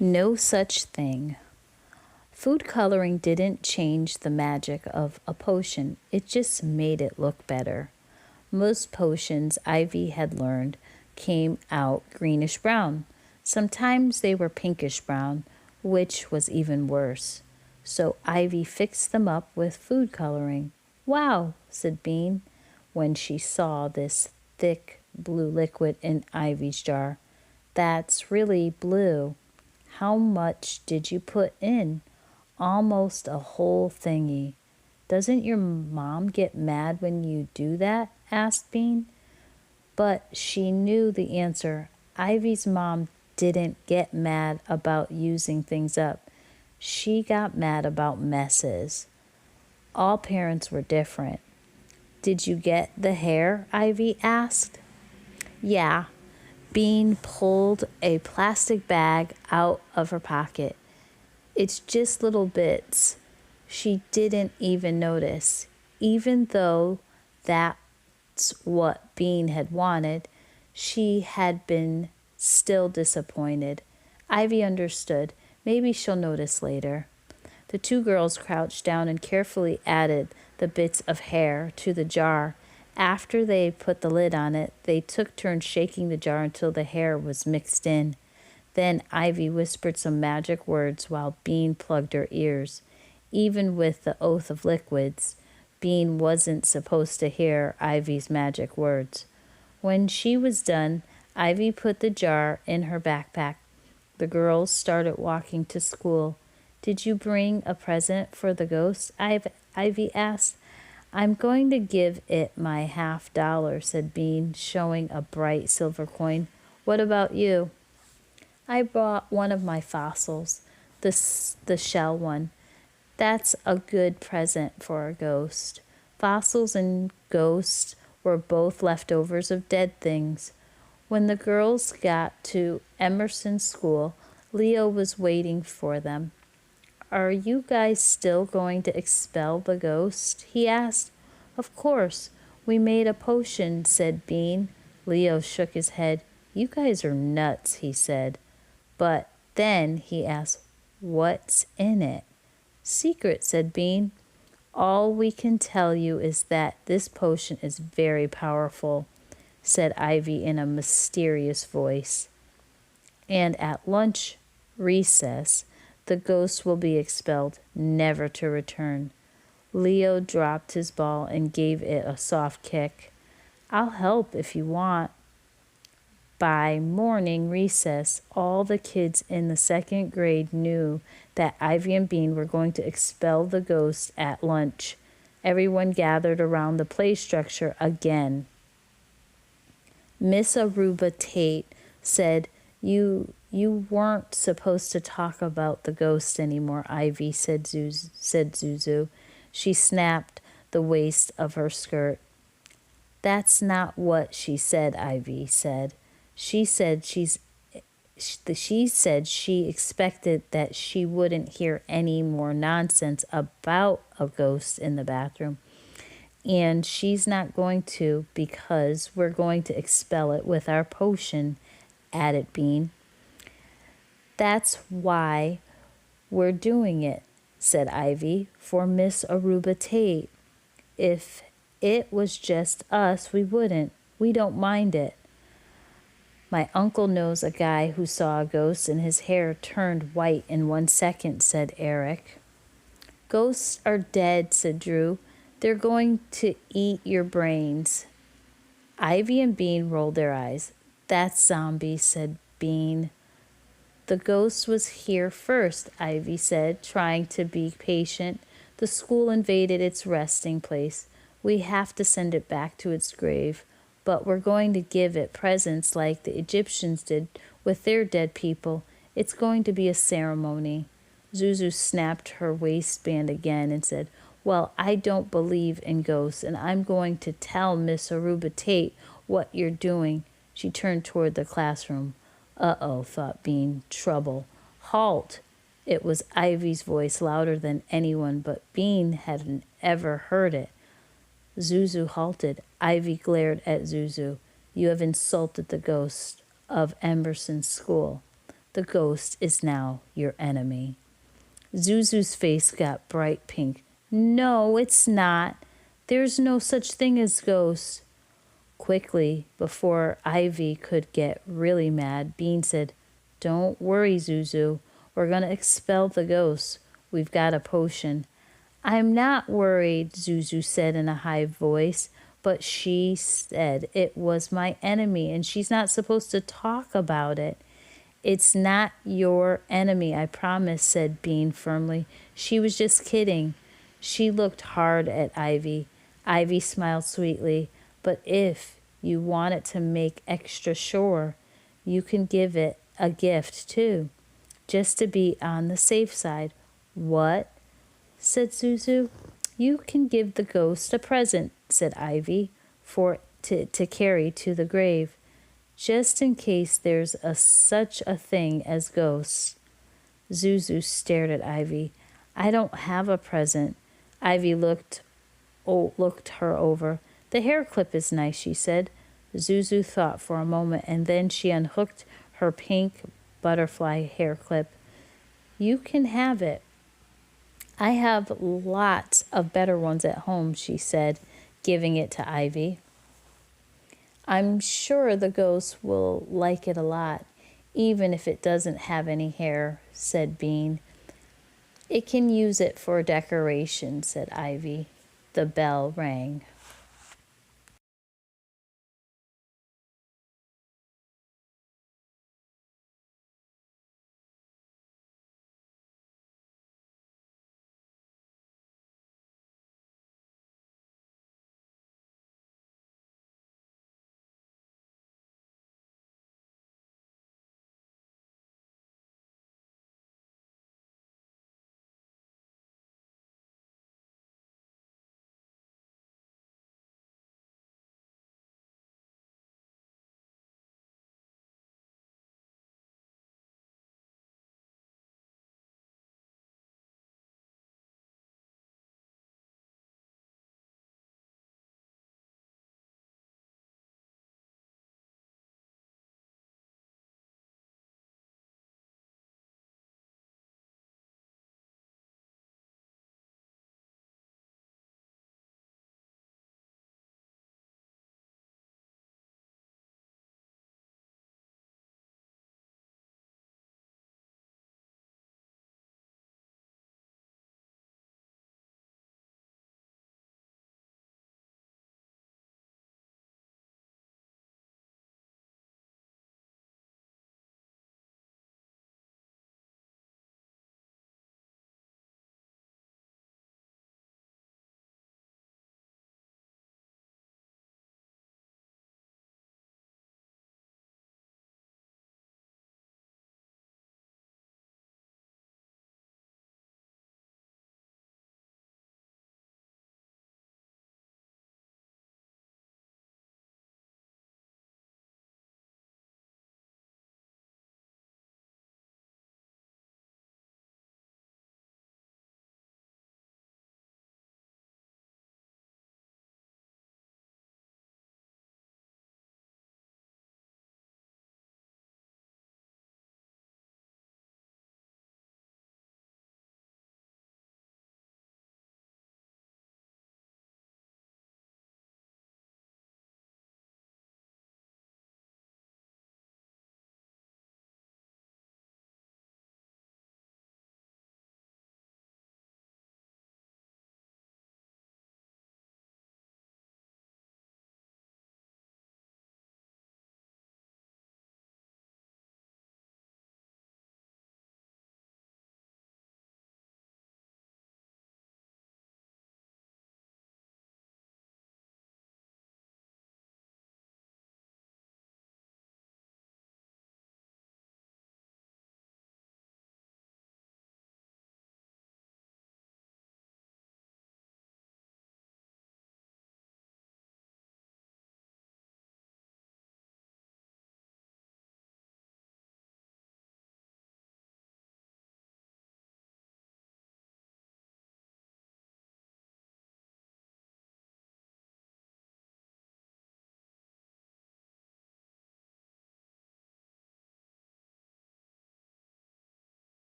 No such thing. Food coloring didn't change the magic of a potion, it just made it look better. Most potions, Ivy had learned, came out greenish brown. Sometimes they were pinkish brown, which was even worse. So Ivy fixed them up with food coloring. Wow, said Bean when she saw this thick blue liquid in Ivy's jar. That's really blue. How much did you put in? Almost a whole thingy. Doesn't your mom get mad when you do that? Asked Bean. But she knew the answer. Ivy's mom didn't get mad about using things up. She got mad about messes. All parents were different. Did you get the hair? Ivy asked. Yeah. Bean pulled a plastic bag out of her pocket. It's just little bits. She didn't even notice. Even though that's what Bean had wanted, she had been still disappointed. Ivy understood. Maybe she'll notice later. The two girls crouched down and carefully added the bits of hair to the jar. After they put the lid on it, they took turns shaking the jar until the hair was mixed in. Then Ivy whispered some magic words while Bean plugged her ears. Even with the oath of liquids, Bean wasn't supposed to hear Ivy's magic words. When she was done, Ivy put the jar in her backpack. The girls started walking to school. Did you bring a present for the ghost? Ivy asked. I'm going to give it my $50, said Bean, showing a bright silver coin. What about you? I brought one of my fossils, the shell one. That's a good present for a ghost. Fossils and ghosts were both leftovers of dead things. When the girls got to Emerson's school, Leo was waiting for them. Are you guys still going to expel the ghost? He asked. Of course. We made a potion, said Bean. Leo shook his head. You guys are nuts, he said. But then he asked, what's in it? Secret, said Bean. All we can tell you is that this potion is very powerful, said Ivy in a mysterious voice. And at lunch recess, the ghost will be expelled, never to return. Leo dropped his ball and gave it a soft kick. I'll help if you want. By morning recess, all the kids in the second grade knew that Ivy and Bean were going to expel the ghost at lunch. Everyone gathered around the play structure again. Miss Aruba Tate said, You weren't supposed to talk about the ghost anymore, Ivy, said Zuzu. She snapped the waist of her skirt. That's not what she said, Ivy said. She said she expected that she wouldn't hear any more nonsense about a ghost in the bathroom. And she's not going to because we're going to expel it with our potion, added Bean. That's why we're doing it, said Ivy, for Miss Aruba Tate. If it was just us, we wouldn't. We don't mind it. My uncle knows a guy who saw a ghost and his hair turned white in 1 second, said Eric. Ghosts are dead, said Drew. They're going to eat your brains. Ivy and Bean rolled their eyes. That's zombie, said Bean. The ghost was here first, Ivy said, trying to be patient. The school invaded its resting place. We have to send it back to its grave. But we're going to give it presents like the Egyptians did with their dead people. It's going to be a ceremony. Zuzu snapped her waistband again and said, Well, I don't believe in ghosts, and I'm going to tell Miss Aruba Tate what you're doing. She turned toward the classroom. Uh-oh, thought Bean. Trouble. Halt! It was Ivy's voice, louder than anyone, but Bean hadn't ever heard it. Zuzu halted. Ivy glared at Zuzu. You have insulted the ghost of Emerson's school. The ghost is now your enemy. Zuzu's face got bright pink. No, it's not. There's no such thing as ghosts. Quickly, before Ivy could get really mad, Bean said, Don't worry, Zuzu. We're going to expel the ghosts. We've got a potion. I'm not worried, Zuzu said in a high voice, but she said it was my enemy and she's not supposed to talk about it. It's not your enemy, I promise, said Bean firmly. She was just kidding. She looked hard at Ivy. Ivy smiled sweetly. But if you want it to make extra sure, you can give it a gift too, just to be on the safe side. What? Said Zuzu. You can give the ghost a present, said Ivy, to carry to the grave, just in case there's such a thing as ghosts. Zuzu stared at Ivy. I don't have a present. Ivy looked her over. The hair clip is nice, she said. Zuzu thought for a moment, and then she unhooked her pink butterfly hair clip. You can have it. I have lots of better ones at home, she said, giving it to Ivy. I'm sure the ghost will like it a lot, even if it doesn't have any hair, said Bean. It can use it for decoration, said Ivy. The bell rang.